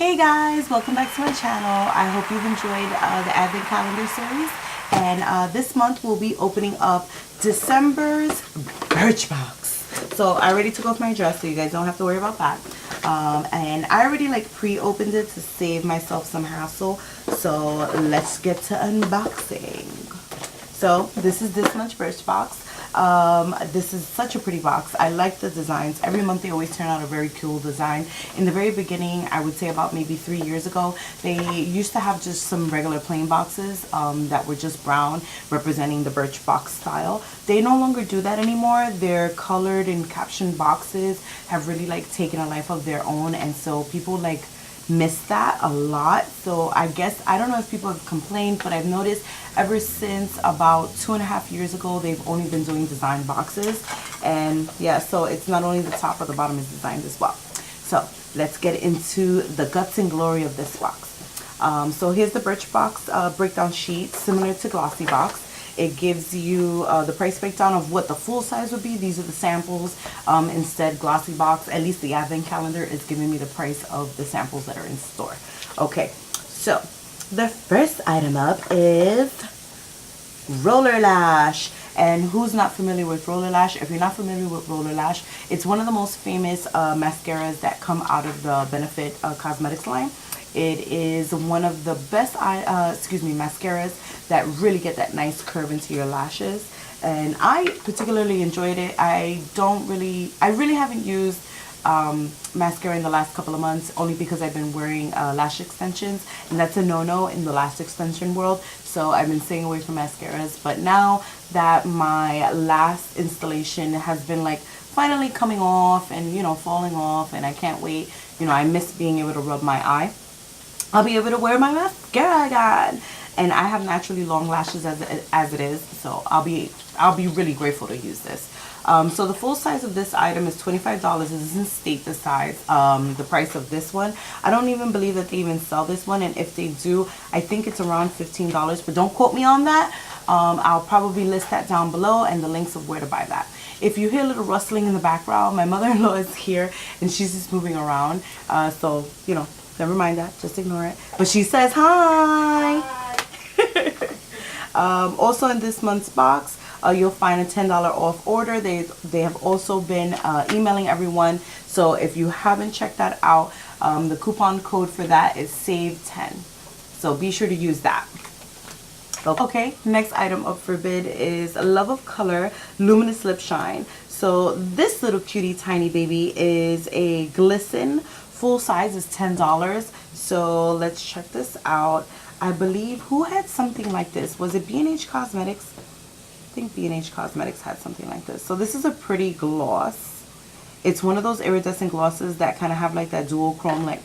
Hey guys, welcome back to my channel. I hope you've enjoyed the Advent Calendar series. And this month we'll be opening up December's Birchbox. So I already took off my dress so you guys don't have to worry about that. And I already like pre-opened it to save myself some hassle. So let's get to unboxing. So this is this month's Birchbox. This is such a pretty box. I like the designs. Every month they always turn out a very cool design. In the very beginning, I would say about maybe 3 years ago, they used to have just some regular plain boxes that were just brown, representing the Birchbox style. They no longer do that anymore. Their colored and captioned boxes have really like taken a life of their own, and so people like miss that a lot. So I guess, I don't know if people have complained, but I've noticed ever since about 2.5 years ago they've only been doing design boxes. And yeah, so it's not only the top but the bottom is designed as well. So let's get into the guts and glory of this box. So here's the Birchbox breakdown sheet, similar to GlossyBox. It gives you the price breakdown of what the full size would be. These are the samples. Instead, GlossyBox, at least the Advent Calendar, is giving me the price of the samples that are in store. Okay, so the first item up is Roller Lash. And who's not familiar with Roller Lash? If you're not familiar with Roller Lash, it's one of the most famous mascaras that come out of the Benefit Cosmetics line. It is one of the best mascaras that really get that nice curve into your lashes, and I particularly enjoyed it. I really haven't used mascara in the last couple of months, only because I've been wearing lash extensions, and that's a no-no in the lash extension world. So I've been staying away from mascaras. But now that my last installation has been like finally coming off and, you know, falling off, and I can't wait, you know, I miss being able to rub my eye, I'll be able to wear my mascara again. And I have naturally long lashes as it is, so I'll be really grateful to use this. So the full size of this item is $25. It doesn't state the size, the price of this one. I don't even believe that they even sell this one, and if they do, I think it's around $15, but don't quote me on that. I'll probably list that down below and the links of where to buy that. If you hear a little rustling in the background, my mother-in-law is here and she's just moving around, so you know, never mind that, just ignore it. But she says hi. Also in this month's box, you'll find a $10 off order. They have also been emailing everyone, so if you haven't checked that out, the coupon code for that is SAVE10, so be sure to use that. Okay, next item up for bid is Love of Color Luminous Lip Shine. So this little cutie tiny baby is a Glisten. Full size is $10. So let's check this out. I believe, who had something like this? Was it B&H Cosmetics? I think B&H Cosmetics had something like this. So this is a pretty gloss. It's one of those iridescent glosses that kind of have like that dual chrome, like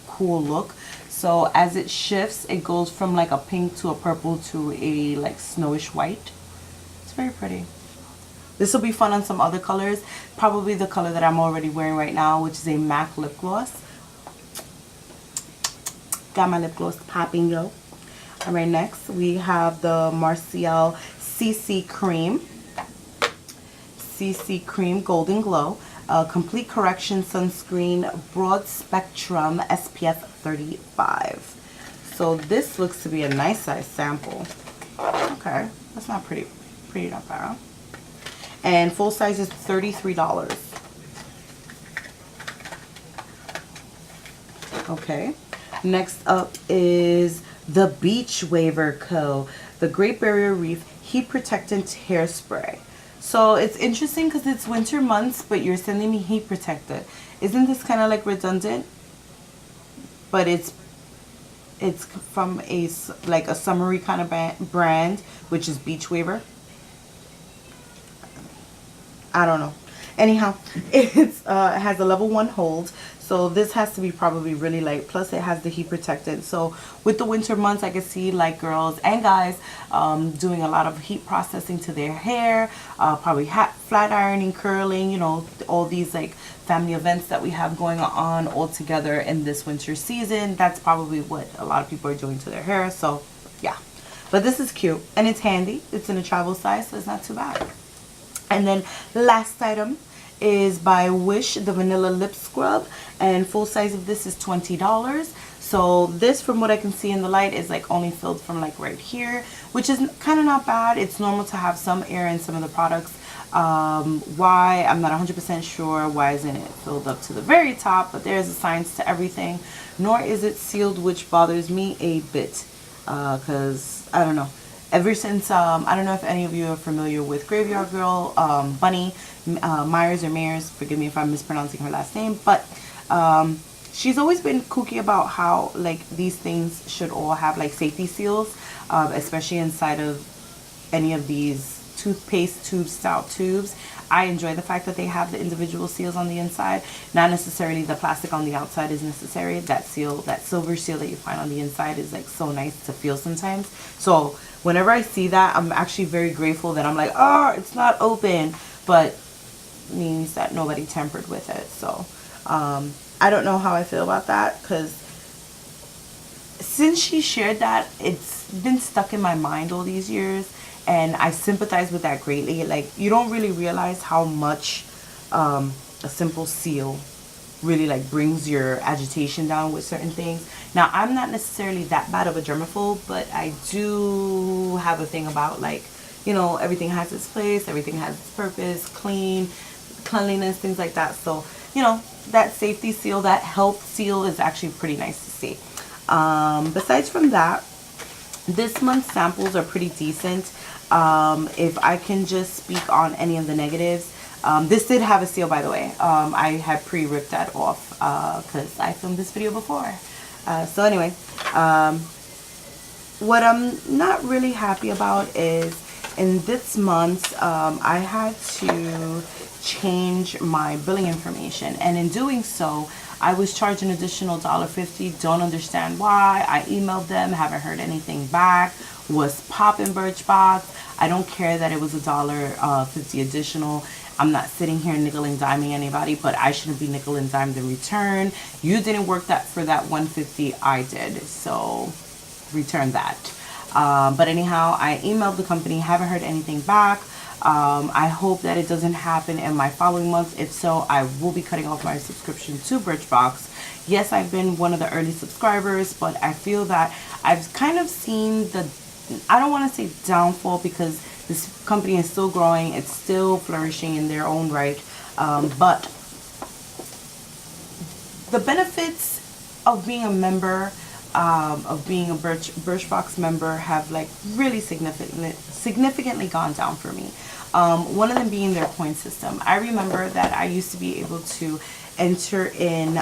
cool look. So as it shifts, it goes from like a pink to a purple to a like snowish white. It's very pretty. This will be fun on some other colors. Probably the color that I'm already wearing right now, which is a MAC lip gloss. Got my lip gloss popping, yo. Alright, next we have the Marcelle CC Cream. CC Cream Golden Glow. Complete Correction Sunscreen, Broad Spectrum, SPF 35. So this looks to be a nice size sample. Okay, that's not pretty not bad, huh? And full size is $33. Okay, next up is the Beachwaver Co. The Great Barrier Reef Heat Protectant Hairspray. So it's interesting because it's winter months, but you're sending me heat protectant. Isn't this kind of like redundant? But it's from a summery kind of brand, which is Beachwaver. I don't know. Anyhow, it has a level 1 hold, so this has to be probably really light. Plus, it has the heat protectant. So with the winter months, I can see like girls and guys doing a lot of heat processing to their hair, probably flat ironing, curling, you know, all these like family events that we have going on all together in this winter season. That's probably what a lot of people are doing to their hair. So yeah, but this is cute and it's handy. It's in a travel size, so it's not too bad. And then the last item is by Whish, the Vanilla Lip Scrub, and full size of this is $20. So this, from what I can see in the light, is like only filled from like right here, which is kind of not bad. It's normal to have some air in some of the products. Why, I'm not 100% sure why isn't it filled up to the very top, but there's a science to everything. Nor is it sealed, which bothers me a bit, because I don't know, ever since I don't know if any of you are familiar with Graveyard Girl, Bunny Myers or Mayers, forgive me if I'm mispronouncing her last name, but she's always been kooky about how like these things should all have like safety seals, especially inside of any of these toothpaste tube style tubes. I enjoy the fact that they have the individual seals on the inside. Not necessarily the plastic on the outside is necessary. That seal, that silver seal that you find on the inside, is like so nice to feel sometimes. So whenever I see that, I'm actually very grateful that I'm like, oh, it's not open, but means that nobody tampered with it. So I don't know how I feel about that, because since she shared that, it's been stuck in my mind all these years. And I sympathize with that greatly. Like, you don't really realize how much a simple seal really like brings your agitation down with certain things. Now, I'm not necessarily that bad of a germaphobe, but I do have a thing about, like, you know, everything has its place, everything has its purpose, cleanliness, things like that. So, you know, that safety seal, that health seal is actually pretty nice to see. Besides from that, this month's samples are pretty decent. If I can just speak on any of the negatives, this did have a seal, by the way. I had pre-ripped that off because I filmed this video before. So anyway, what I'm not really happy about is in this month, I had to change my billing information, and in doing so, I was charged an additional $1.50. Don't understand why. I emailed them, haven't heard anything back. Was popping Birchbox. I don't care that it was $1.50 additional. I'm not sitting here nickel and diming anybody, but I shouldn't be nickel and dimed in return. You didn't work that for that $1.50. I did, so return that. But anyhow, I emailed the company, haven't heard anything back. I hope that it doesn't happen in my following months. If so, I will be cutting off my subscription to Birchbox. Yes, I've been one of the early subscribers, but I feel that I've kind of seen the, I don't want to say downfall, because this company is still growing, it's still flourishing in their own right, but the benefits of being a member, of being a Birchbox member, have like really significantly gone down for me. One of them being their point system. I remember that I used to be able to enter in,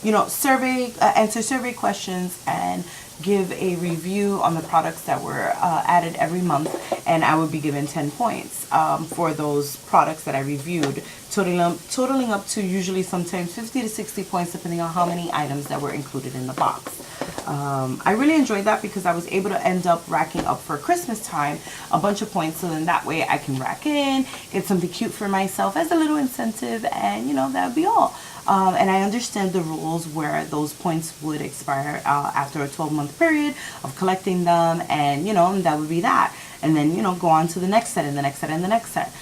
you know, answer survey questions and give a review on the products that were added every month, and I would be given 10 points for those products that I reviewed, totaling up to usually sometimes 50 to 60 points depending on how many items that were included in the box. I really enjoyed that because I was able to end up racking up for Christmas time a bunch of points, so then that way I can rack in, get something cute for myself as a little incentive, and you know, that would be all. And I understand the rules where those points would expire after a 12-month period of collecting them, and you know, that would be that. And then, you know, go on to the next set and the next set and the next set.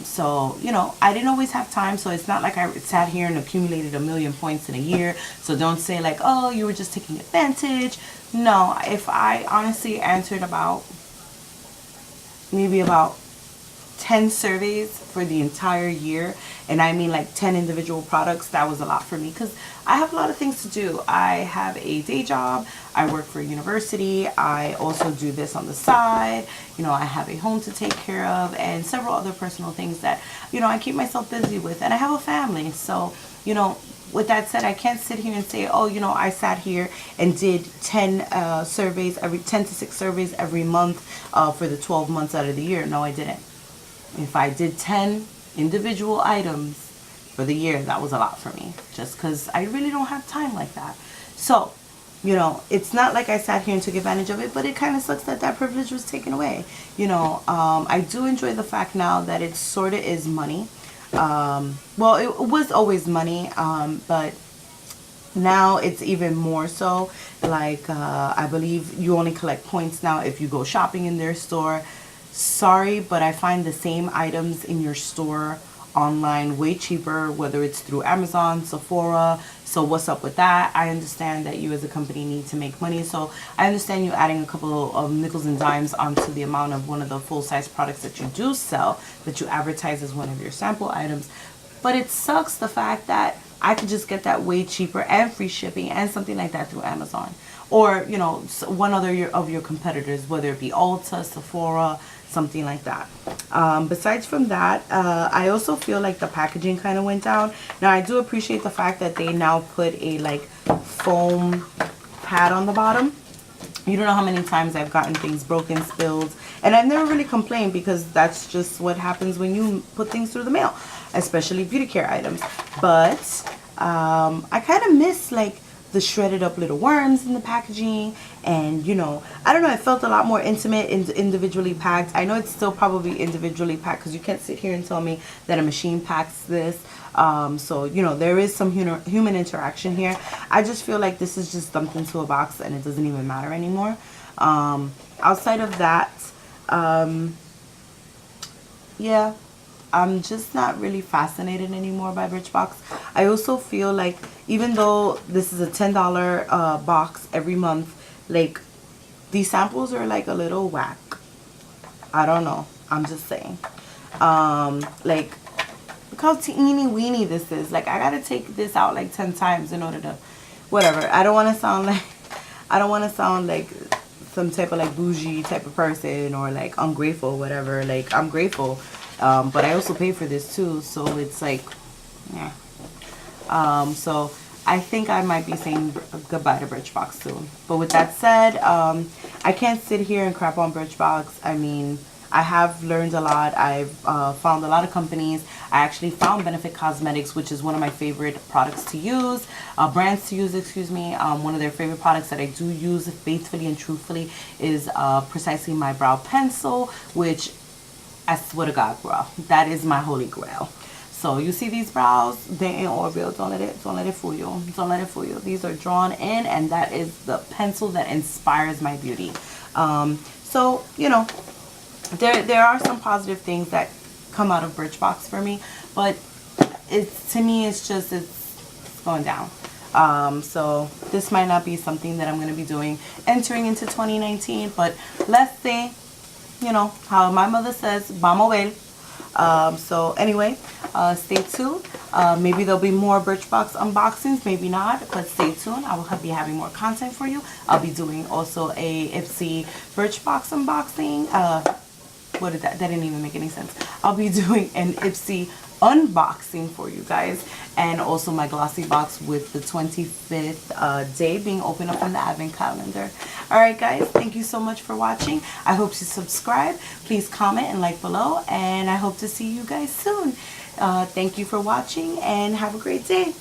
So, you know, I didn't always have time, so it's not like I sat here and accumulated 1,000,000 points in a year. So don't say like, oh, you were just taking advantage. No, if I honestly answered maybe about 10 surveys for the entire year, and I mean like 10 individual products, that was a lot for me because I have a lot of things to do. I have a day job, I work for a university, I also do this on the side, you know, I have a home to take care of, and several other personal things that, you know, I keep myself busy with, and I have a family. So, you know, with that said, I can't sit here and say, oh, you know, I sat here and did 10 surveys, 10 to 6 surveys every month for the 12 months out of the year. No, I didn't. If I did 10 individual items for the year, that was a lot for me, just because I really don't have time like that. So, you know, it's not like I sat here and took advantage of it, but it kind of sucks that that privilege was taken away. You know, I do enjoy the fact now that it sort of is money. Well, it was always money, but now it's even more so. Like, I believe you only collect points now if you go shopping in their store. Sorry, but I find the same items in your store online way cheaper, whether it's through Amazon, Sephora. So what's up with that? I understand that you as a company need to make money, so I understand you adding a couple of nickels and dimes onto the amount of one of the full-size products that you do sell, that you advertise as one of your sample items. But it sucks the fact that I could just get that way cheaper and free shipping and something like that through Amazon, or you know, one other of your competitors, whether it be Ulta, Sephora, something like that. Besides from that, I also feel like the packaging kind of went down. Now I do appreciate the fact that they now put a like foam pad on the bottom. You don't know how many times I've gotten things broken, spilled, and I've never really complained, because that's just what happens when you put things through the mail, especially beauty care items. But I kind of miss like the shredded up little worms in the packaging, and you know, I don't know, it felt a lot more intimate and individually packed. I know it's still probably individually packed, because you can't sit here and tell me that a machine packs this. So you know, there is some human interaction here. I just feel like this is just dumped into a box and it doesn't even matter anymore. Outside of that, yeah, I'm just not really fascinated anymore by Birchbox. I also feel like, even though this is a $10 box every month, like these samples are like a little whack. I don't know, I'm just saying. Like, look how teeny weeny this is. Like, I gotta take this out like 10 times in order to, whatever. I don't want to sound like some type of like bougie type of person, or like ungrateful, whatever. Like, I'm grateful, but I also pay for this too, so it's like, yeah. So I think I might be saying goodbye to Birchbox soon. But with that said, I can't sit here and crap on Birchbox. I mean, I have learned a lot. I've found a lot of companies. I actually found Benefit Cosmetics, which is one of my favorite products to use, brands to use, excuse me. One of their favorite products that I do use faithfully and truthfully is precisely my brow pencil, which, I swear to God, bro, that is my holy grail. So you see these brows, they ain't all real. Don't let it fool you. Don't let it fool you. These are drawn in, and that is the pencil that inspires my beauty. So you know, there are some positive things that come out of Birchbox for me, but to me it's going down. So this might not be something that I'm going to be doing entering into 2019, but let's see, you know, how my mother says, vamos ver. So anyway, stay tuned. Maybe there'll be more Birchbox unboxings, maybe not, but stay tuned. I will be having more content for you. I'll be doing also a Ipsy Birchbox unboxing. What did that didn't even make any sense. I'll be doing an Ipsy unboxing for you guys, and also my GlossyBox with the 25th day being opened up on the advent calendar. Alright guys, thank you so much for watching. I hope you subscribe. Please comment and like below, and I hope to see you guys soon. Thank you for watching, and have a great day.